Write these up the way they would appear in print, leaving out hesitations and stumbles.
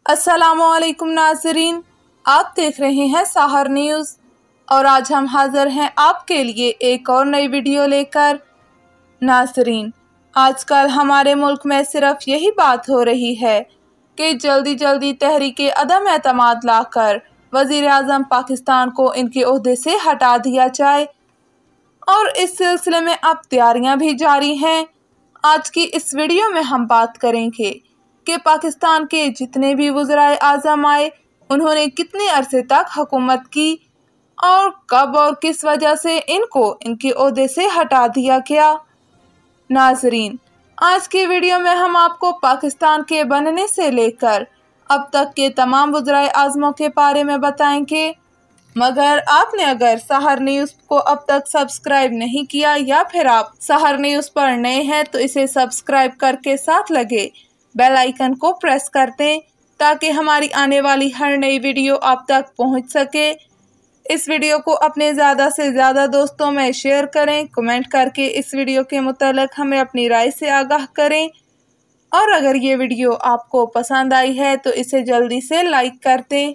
अस्सलामुअलैकुम नाज़रीन, आप देख रहे हैं सहर न्यूज़ और आज हम हाजिर हैं आपके लिए एक और नई वीडियो लेकर। नाज़रीन, आजकल हमारे मुल्क में सिर्फ यही बात हो रही है कि जल्दी जल्दी तहरीके अदम एतमाद लाकर वज़ीर आज़म पाकिस्तान को इनके ओहदे से हटा दिया जाए और इस सिलसिले में अब तैयारियां भी जारी हैं। आज की इस वीडियो में हम बात करेंगे कि पाकिस्तान के जितने भी वज़ीर आज़म आए उन्होंने कितने अरसे तक हुकूमत की और कब और किस वजह से इनको इनके ओहदे से हटा दिया गया। नाजरीन, आज की वीडियो में हम आपको पाकिस्तान के बनने से लेकर अब तक के तमाम वज़ीर आज़मों के बारे में बताएंगे, मगर आपने अगर सहर न्यूज़ को अब तक सब्सक्राइब नहीं किया या फिर आप सहर न्यूज़ पर नए हैं तो इसे सब्सक्राइब करके साथ लगे बेल आइकन को प्रेस कर दें ताकि हमारी आने वाली हर नई वीडियो आप तक पहुंच सके। इस वीडियो को अपने ज़्यादा से ज़्यादा दोस्तों में शेयर करें, कमेंट करके इस वीडियो के मुतालिक हमें अपनी राय से आगाह करें और अगर ये वीडियो आपको पसंद आई है तो इसे जल्दी से लाइक कर दें।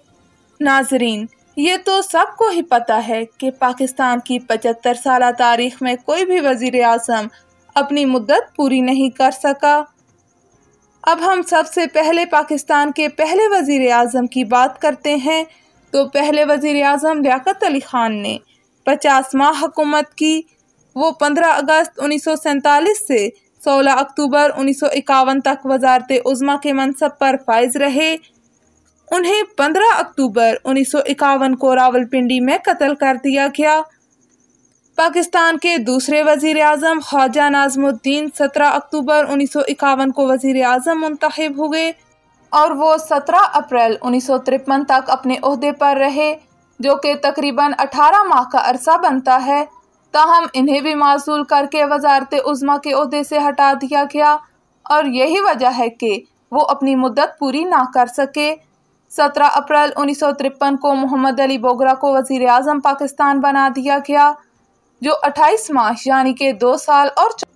नाजरीन, ये तो सबको ही पता है कि पाकिस्तान की 75 साल तारीख में कोई भी वज़ीर आज़म अपनी मुद्दत पूरी नहीं कर सका। अब हम सबसे पहले पाकिस्तान के पहले वज़ीर आज़म की बात करते हैं तो पहले वज़ीर आज़म लियाकत अली ख़ान ने 50 माह हुकूमत की। वो 15 अगस्त 1947 से 16 अक्टूबर 1951 तक वज़ारत उज़्मा के मनसब पर फाइज रहे। उन्हें 15 अक्टूबर 1951 को रावलपिंडी में कत्ल कर दिया गया। पाकिस्तान के दूसरे वज़ीर आज़म ख्वाजा नाज़मुद्दीन 17 अक्टूबर 1951 को वज़ीर आज़म मुंतखब हुए और वो 17 अप्रैल 1953 तक अपने ओहदे पर रहे, जो कि तकरीबन 18 माह का अरसा बनता है। ताहम इन्हें भी माज़ूल करके वज़ारत उज़्मा के ओहदे से हटा दिया गया और यही वजह है कि वो अपनी मुद्दत पूरी ना कर सके। 17 अप्रैल 1953 को मोहम्मद अली बोगरा को वज़ीर आज़म पाकिस्तान बना दिया गया, जो 28 माह यानी कि 2 साल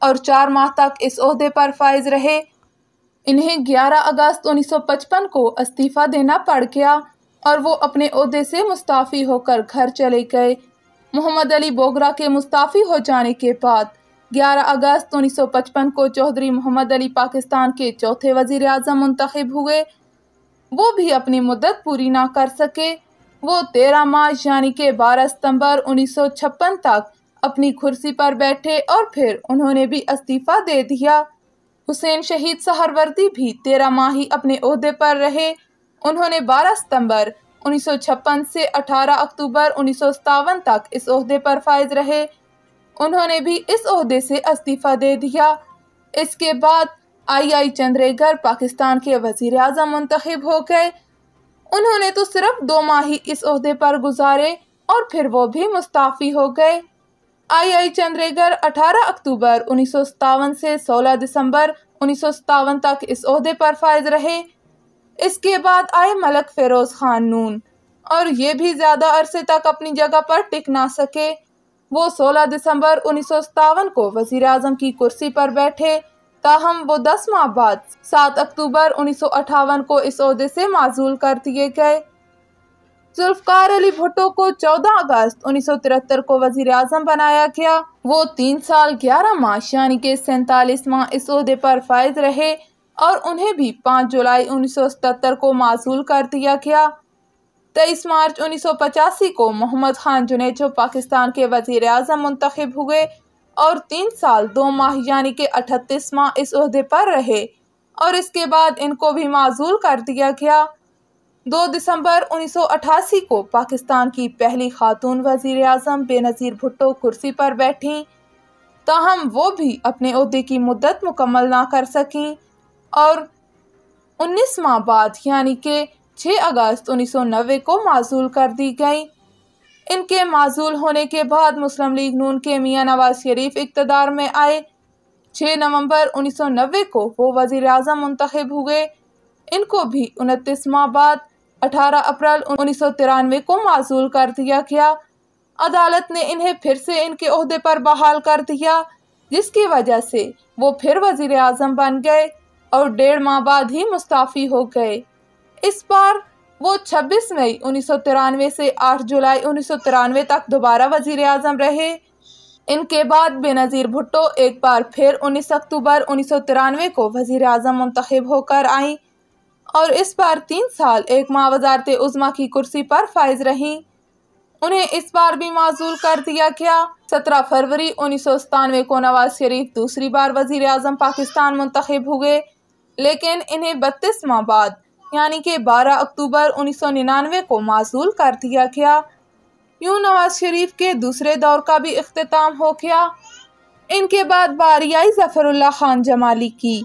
और 4 माह तक इस ओहदे पर फाइज रहे। इन्हें 11 अगस्त 1955 को इस्तीफ़ा देना पड़ गया और वो अपने ओहदे से मुस्ताफ़ी होकर घर चले गए। मोहम्मद अली बोगरा के मुस्ताफ़ी हो जाने के बाद 11 अगस्त 1955 को चौधरी मोहम्मद अली पाकिस्तान के चौथे वज़ीर आज़म मुंतखब हुए। वो भी अपनी मुद्दत पूरी ना कर सके। वो 13 मार्च यानी कि 12 सितंबर 1956 तक अपनी कुर्सी पर बैठे और फिर उन्होंने भी इस्तीफ़ा दे दिया। हुसैन शहीद सहरवर्दी भी 13 माह ही अपने ओहदे पर रहे। उन्होंने 12 सितंबर 1956 से 18 अक्टूबर 1957 तक इस ओहदे पर फाइज रहे। उन्होंने भी इस ओहदे से इस्तीफ़ा दे दिया। इसके बाद आई चंद्रेगर पाकिस्तान के वज़ीर आज़म मुंतखब हो गए। उन्होंने तो सिर्फ 2 माह ही इस ओहदे पर गुजारे और फिर वो भी मुस्ताफ़ी हो गए। आई चंद्रेगर 18 अक्टूबर 1957 से 16 दिसंबर 1957 तक इस ओहदे पर फाइज रहे। इसके बाद आए मलक फ़िरोज़ ख़ान नून और ये भी ज़्यादा अरसे तक अपनी जगह पर टिक ना सके। वो 16 दिसंबर 1957 को वज़ीर आज़म की कुर्सी पर बैठे, ताहम वो 10 माह बाद 7 अक्टूबर 1958 को इस ओहदे से माज़ूल कर दिए गए। जुल्फ़िकार अली भुट्टो को 14 अगस्त 1973 को वज़ीर आज़म बनाया गया। वो 3 साल 11 माह यानी कि 47 माह इस ओहदे पर फाइज रहे और उन्हें भी 5 जुलाई 1977 को माज़ूल कर दिया गया। 23 मार्च 1985 को मोहम्मद खान जुनेजो पाकिस्तान के वज़ीर आज़म मुंतखब हुए और 3 साल 2 माह यानी कि 38 माह इस ओहदे पर रहे और इसके बाद इनको भी माज़ूल कर दिया गया। 2 दिसंबर 1988 को पाकिस्तान की पहली खातून वज़ीर आज़म बेनज़ीर भुट्टो कुर्सी पर बैठीं, ताहम वो भी अपने ओहदे की मुद्दत मुकम्मल ना कर सकीं और 19 माह बाद यानी कि 6 अगस्त 1990 को माज़ूल कर दी गई। इनके माज़ूल होने के बाद मुस्लिम लीग नून के मियां नवाज शरीफ इक़्तिदार में आए। 6 नवंबर 1990 को वो वज़ीर आज़म मुंतखब हुए। इनको भी 29 माह बाद 18 अप्रैल 1993 को माज़ूल कर दिया गया। अदालत ने इन्हें फिर से इनके ओहदे पर बहाल कर दिया, जिसकी वजह से वो फिर वज़ीर आज़म बन गए और 1.5 माह बाद ही मुस्ताफ़ी हो गए। इस बार वो 26 मई 1993 से 8 जुलाई 1993 तक दोबारा वजीर आज़म रहे। इनके बाद बेनज़ीर भुट्टो एक बार फिर 19 अक्टूबर 1993 को वजीर आज़म मुंतखब होकर आईं और इस बार 3 साल 1 माह वज़ारत उज़्मा की कुर्सी पर फाइज रहीं। उन्हें इस बार भी माज़ूल कर दिया गया। 17 फरवरी 1997 को नवाज शरीफ दूसरी बार वजीर आज़म पाकिस्तान मुंतखब हुए, लेकिन इन्हें 32 माह बाद यानी कि 12 अक्टूबर 1999 को माज़ूल कर दिया गया। यूं नवाज शरीफ के दूसरे दौर का भी इख्तिताम हो गया। इनके बाद बारी आई ज़फ़रुल्लाह खान जमाली की,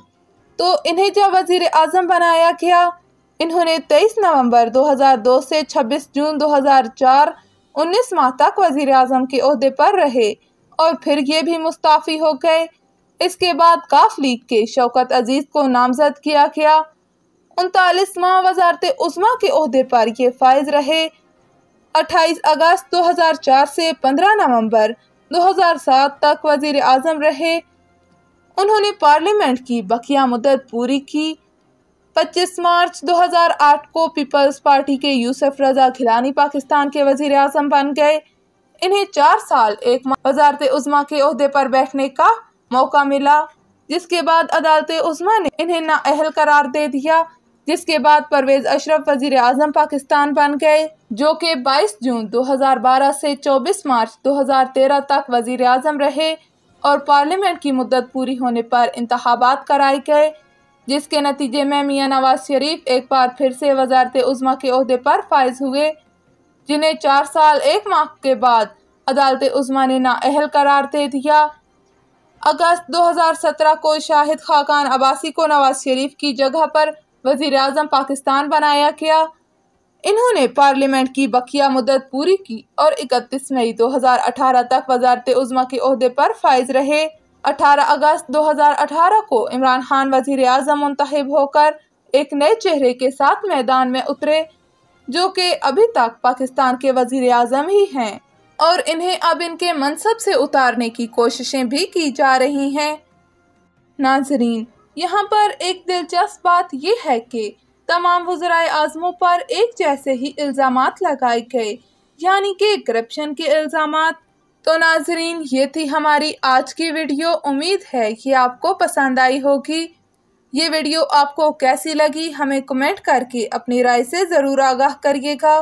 तो इन्हें जब वजीर आज़म बनाया गया, इन्होंने 23 नवंबर 2002 से 26 जून 2004 19 माह तक वजीर आज़म के ओहदे पर रहे और फिर ये भी मुस्ताफ़ी हो गए। इसके बाद काफ लीग के शौकत अजीज़ को नामजद किया गया। 39 माह वज़ारत उज़्मा के ओहदे पर ये फाइज रहे। 28 अगस्त 2004 से 15 नवंबर 2007 तक वजीर आज़म रहे। उन्होंने पार्लियामेंट की बकिया मुद्दत पूरी की। 25 मार्च 2008 को पीपल्स पार्टी के यूसुफ रज़ा गिलानी पाकिस्तान के वजीर आज़म बन गए। इन्हें 4 साल 1 माह वज़ारत उज़्मा के ओहदे पर बैठने का मौका मिला, जिसके बाद अदालत उज़्मा ने इन्हें नाअहल करार दे दिया, जिसके बाद परवेज अशरफ वजीर आज़म पाकिस्तान बन गए, जो कि 22 जून 2012 से 24 मार्च 2013 तक वजीर आज़म रहे और पार्लियामेंट की मुद्दत पूरी होने पर इंतखाबात कराए गए, जिसके नतीजे में मियां नवाज शरीफ एक बार फिर से वज़ारत उज़्मा के ओहदे पर फाइज हुए, जिन्हें 4 साल 1 माह के बाद अदालत उज़्मा ने नाअहल करार दे दिया। अगस्त 2017 को शाहिद खाकान अब्बासी को नवाज शरीफ की जगह पर वजीर आज़म पाकिस्तान बनाया गया। इन्होंने पार्लियामेंट की बकिया मुद्दत पूरी की और 31 मई 2018 तक वज़ारत उज़्मा के ओहदे पर फाइज रहे। 18 अगस्त 2018 को इमरान खान वजीर आज़म मुंतखब होकर एक नए चेहरे के साथ मैदान में उतरे, जो कि अभी तक पाकिस्तान के वजीर आज़म ही हैं और इन्हें अब इनके मनसब से उतारने की कोशिशें भी की जा रही हैं। नाज़रीन, यहाँ पर एक दिलचस्प बात यह है कि तमाम वज़राए आज़मों पर एक जैसे ही इल्ज़ामात लगाए गए, यानी कि करप्शन के इल्ज़ामात। तो नाज़रीन, ये थी हमारी आज की वीडियो। उम्मीद है कि आपको पसंद आई होगी। ये वीडियो आपको कैसी लगी हमें कमेंट करके अपनी राय से ज़रूर आगाह करिएगा।